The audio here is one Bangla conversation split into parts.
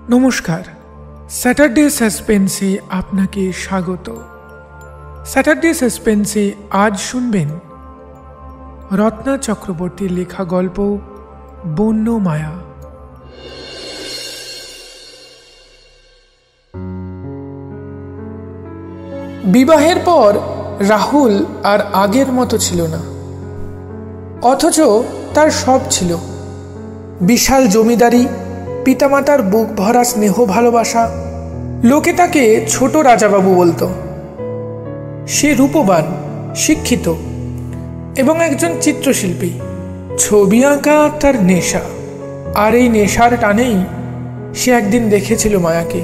নমস্কার, স্যাটারডে সাসপেন্সে আপনাকে স্বাগত। স্যাটারডে সাসপেন্সে আজ শুনবেন রত্না চক্রবর্তীর লেখা গল্প বন্য মায়া। বিবাহের পর রাহুল আর আগের মতো ছিল না, অথচ তার সব ছিল। বিশাল জমিদারি, পিতামাতার বুক ভরা স্নেহ ভালোবাসা, লোকে তাকে ছোট রাজাবাবু বলতো। সে রূপবান, শিক্ষিত এবং একজন চিত্রশিল্পী। ছবি আঁকা তার নেশা, আর এই নেশার টানেই সে একদিন দেখেছিল মায়াকে,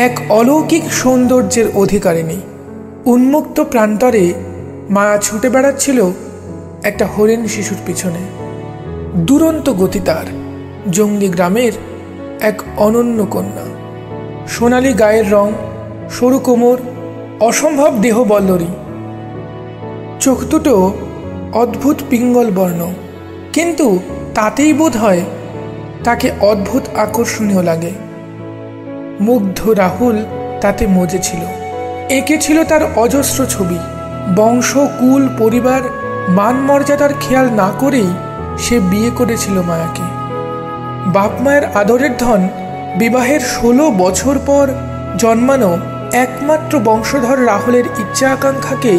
এক অলৌকিক সৌন্দর্যের অধিকারিণী। উন্মুক্ত প্রান্তরে মায়া ছুটে বেড়াচ্ছিল একটা হরিণ শিশুর পিছনে। দুরন্ত গতি তার, জঙ্গলি গ্রামের এক অনন্য কন্যা। সোনালি গায়ের রং, সরু কোমর, অসম্ভব দেহ বল্লরী, চোখ দুটো অদ্ভুত পিঙ্গল বর্ণ, কিন্তু তাতেই বোধ হয় তাকে অদ্ভুত আকর্ষণীয় লাগে। মুগ্ধ রাহুল তাতে মজেছিল। এঁকেছিল তার অজস্র ছবি। বংশ, কুল, পরিবার, মান মর্যাদার খেয়াল না করেই সে বিয়ে করেছিল মায়াকে। বাপ মায়ের আদরের ধন, বিবাহের 16 বছর পর জন্মানো একমাত্র বংশধর রাহুলের ইচ্ছা আকাঙ্ক্ষাকে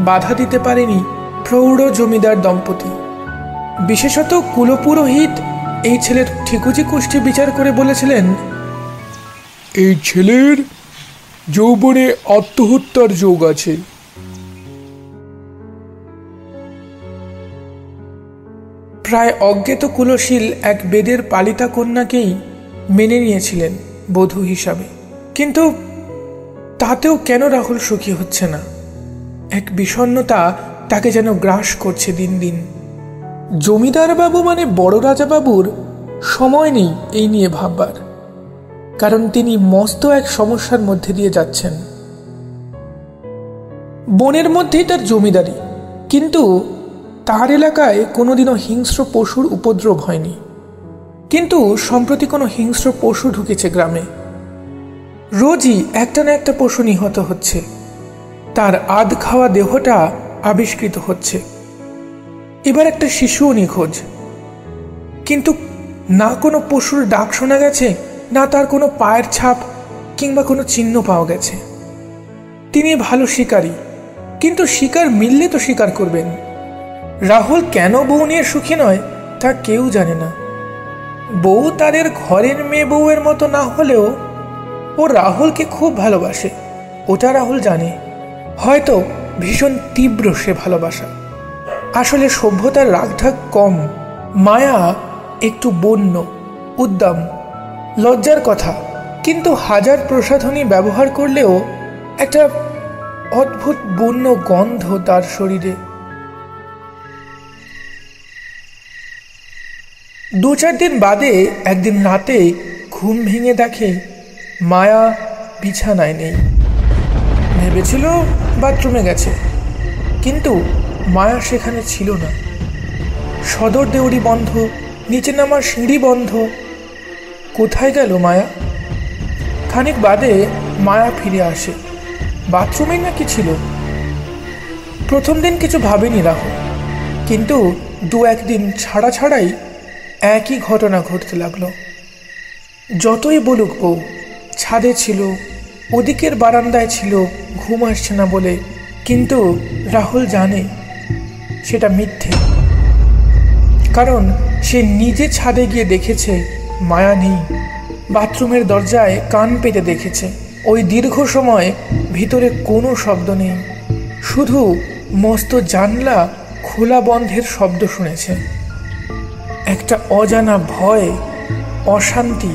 বাধা দিতে পারেনি প্রৌঢ় জমিদার দম্পতি। বিশেষত কুলপুরোহিত এই ছেলের ঠিকুজি কুষ্টি বিচার করে বলেছিলেন, এই ছেলের যৌবনে আত্মহত্যার যোগ আছে। প্রায় অজ্ঞাত কুলশীল এক বেদের পালিতা কন্যাকেই মেনে নিয়েছিলেন বধূ হিসাবে। কিন্তু তাতেও কেন রাহুল সুখী হচ্ছে না? এক বিষণ্ণতা তাকে যেন গ্রাস করছে দিন দিন। জমিদার বাবু মানে বড় রাজা বাবুর সময় নেই এই নিয়ে ভাববার, কারণ তিনি মস্ত এক সমস্যার মধ্যে দিয়ে যাচ্ছেন। বনের মধ্যেই তার জমিদারি, কিন্তু তার এলাকায় কোনোদিনও হিংস্র পশুর উপদ্রব হয়নি। কিন্তু সম্প্রতি কোনো হিংস্র পশু ঢুকেছে গ্রামে। রোজই একটা না একটা পশু নিহত হচ্ছে, তার আধ খাওয়া দেহটা আবিষ্কৃত হচ্ছে। এবার একটা শিশুও নিখোঁজ, কিন্তু না কোনো পশুর ডাক শোনা গেছে, না তার কোনো পায়ের ছাপ কিংবা কোনো চিহ্ন পাওয়া গেছে। তিনি ভালো শিকারী, কিন্তু শিকার মিললে তো শিকার করবেন। রাহুল কেন বউ নিয়ে সুখী নয় তা কেউ জানে না। বউ তাদের ঘরের মেয়ে বউয়ের মতো না হলেও ও রাহুলকে খুব ভালোবাসে, ওটা রাহুল জানে। হয়তো ভীষণ তীব্র সে ভালোবাসা। আসলে সভ্যতার রাগঢাক কম, মায়া একটু বন্য, উদ্দাম, লজ্জার কথা, কিন্তু হাজার প্রসাধনী ব্যবহার করলেও একটা অদ্ভুত বন্য গন্ধ তার শরীরে। 2-4 দিন বাদে একদিন রাতে ঘুম ভেঙে দেখে মায়া বিছানায় নেই। ভেবেছিল বাথরুমে গেছে, কিন্তু মায়া সেখানে ছিল না। সদর দেউড়ি বন্ধ, নিচে নামার সিঁড়ি বন্ধ। কোথায় গেল মায়া? খানিক বাদে মায়া ফিরে আসে। বাথরুমে নাকি ছিল। প্রথম দিন কিছু ভাবেনি রাহুল, কিন্তু 2-1 দিন ছাড়া ছাড়াই একই ঘটনা ঘটতে লাগলো। যতই বলুক বউ ছাদে ছিল, ওদিকের বারান্দায় ছিল, ঘুম আসছে না বলে, কিন্তু রাহুল জানে সেটা মিথ্যে। কারণ সে নিজে ছাদে গিয়ে দেখেছে মায়া নেই। বাথরুমের দরজায় কান পেতে দেখেছে। ওই দীর্ঘ সময় ভিতরে কোনো শব্দ নেই, শুধু মস্ত জানলা খোলা বন্ধের শব্দ শুনেছে। একটা অজানা ভয়, অশান্তি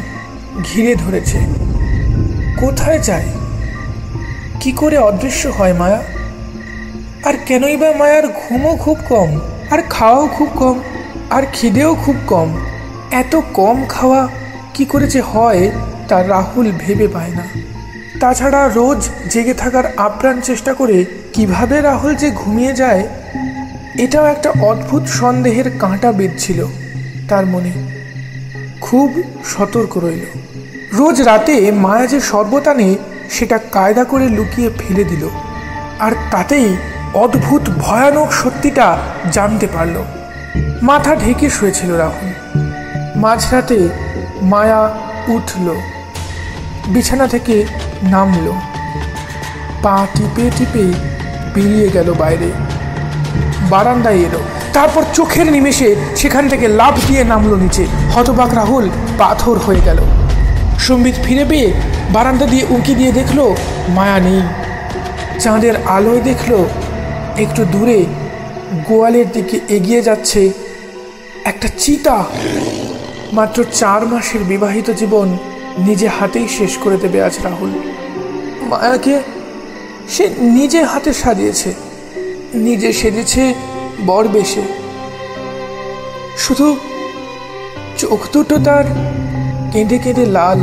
ঘিরে ধরেছে। কোথায় যায়? কি করে অদৃশ্য হয় মায়া? আর কেনই বা মায়ার ঘুমও খুব কম, আর খাওয়াও খুব কম, আর খিদেও খুব কম। এত কম খাওয়া কি করে যে হয় তা রাহুল ভেবে পায় না। তাছাড়া রোজ জেগে থাকার আপ্রাণ চেষ্টা করে কিভাবে রাহুল যে ঘুমিয়ে যায়, এটাও একটা অদ্ভুত সন্দেহের কাঁটা বিঁধছিল তার মনে। খুব সতর্ক রইল। রোজ রাতে মায়া যে শরবত আনে সেটা কায়দা করে লুকিয়ে ফেলে দিল, আর তাতেই অদ্ভুত ভয়ানক সত্যিটা জানতে পারল। মাথা ঢেকে শুয়েছিল রাহুল। মাঝরাতে মায়া উঠল, বিছানা থেকে নামল, পা টিপে টিপে বেরিয়ে গেল বাইরে, বারান্দায় এলো। তারপর চোখের নিমেষে সেখান থেকে লাফ দিয়ে নামলো নিচে। হতবাক রাহুল পাথর হয়ে গেল। সম্বিত ফিরে পেয়ে বারান্দা দিয়ে উঁকি দিয়ে দেখলো মায়া নেই। চাঁদের আলোয় দেখলো একটু দূরে গোয়ালের দিকে এগিয়ে যাচ্ছে একটা চিতা। মাত্র 4 মাসের বিবাহিত জীবন নিজে হাতেই শেষ করে দেবে আজ রাহুল। মায়াকে সে নিজে হাতে সাজিয়েছে, নিজে সেজেছে বর বেশে। শুধু চোখ দুটো তার কেঁদে কেঁদে লাল,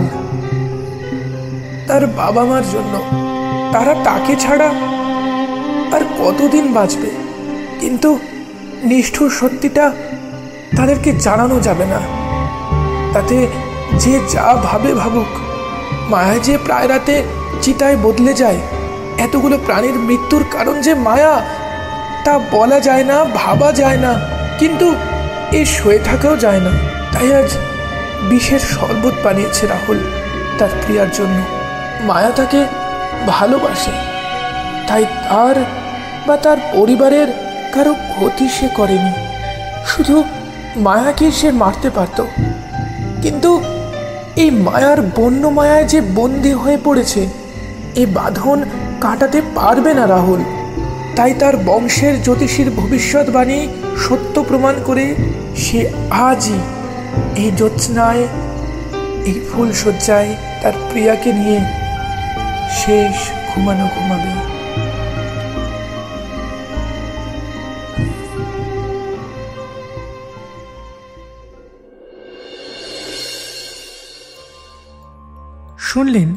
তার বাবা মার জন্য। তারা তাকে ছাড়া আর কতদিন বাঁচবে? কিন্তু নিষ্ঠুর সত্যিটা তাদেরকে জানানো যাবে না। তাতে যে যা ভাবে ভাবুক, মায়া যে প্রায় রাতে চিতায় বদলে যায়, এতগুলো প্রাণীর মৃত্যুর কারণ যে মায়া, তা বলা যায় না, ভাবা যায় না, কিন্তু এ সয়ে থাকাও যায় না। তাই আজ বিষের শরবত বানিয়েছে রাহুল তার প্রিয়ার জন্য। মায়া তাকে ভালোবাসে, তাই তার বা তার পরিবারের কারো ক্ষতি সে করেনি। শুধু মায়াকে সে মারতে পারত, কিন্তু এই মায়ার বন্য মায়ায় যে বন্দী হয়ে পড়েছে, এই বাঁধন কাটাতে পারবে না রাহুল। তাই তার বংশের জ্যোতিষীর ভবিষ্যৎবাণী সত্য প্রমাণ করে সে আজই এই জ্যোৎস্নায়, এই ফুলশয্যায় তার প্রিয়াকে নিয়ে শেষ ঘুমাবে। শুনলেন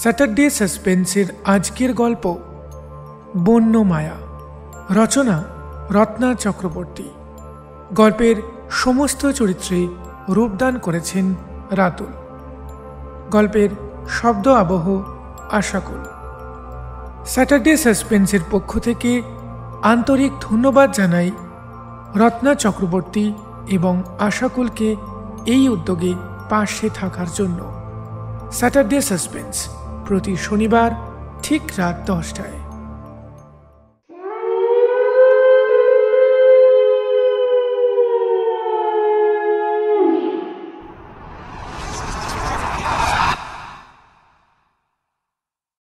স্যাটারডে সাসপেন্সের আজকের গল্প বন্য মায়া। রচনা রত্না চক্রবর্তী। গল্পের সমস্ত চরিত্রে রূপদান করেছেন রাতুল। গল্পের শব্দ আবহ আশাকুল। স্যাটারডে সাসপেন্সের পক্ষ থেকে আন্তরিক ধন্যবাদ জানাই রত্না চক্রবর্তী এবং আশাকুলকে এই উদ্যোগে পাশে থাকার জন্য। স্যাটারডে সাসপেন্স প্রতি শনিবার ঠিক রাত 10টায়।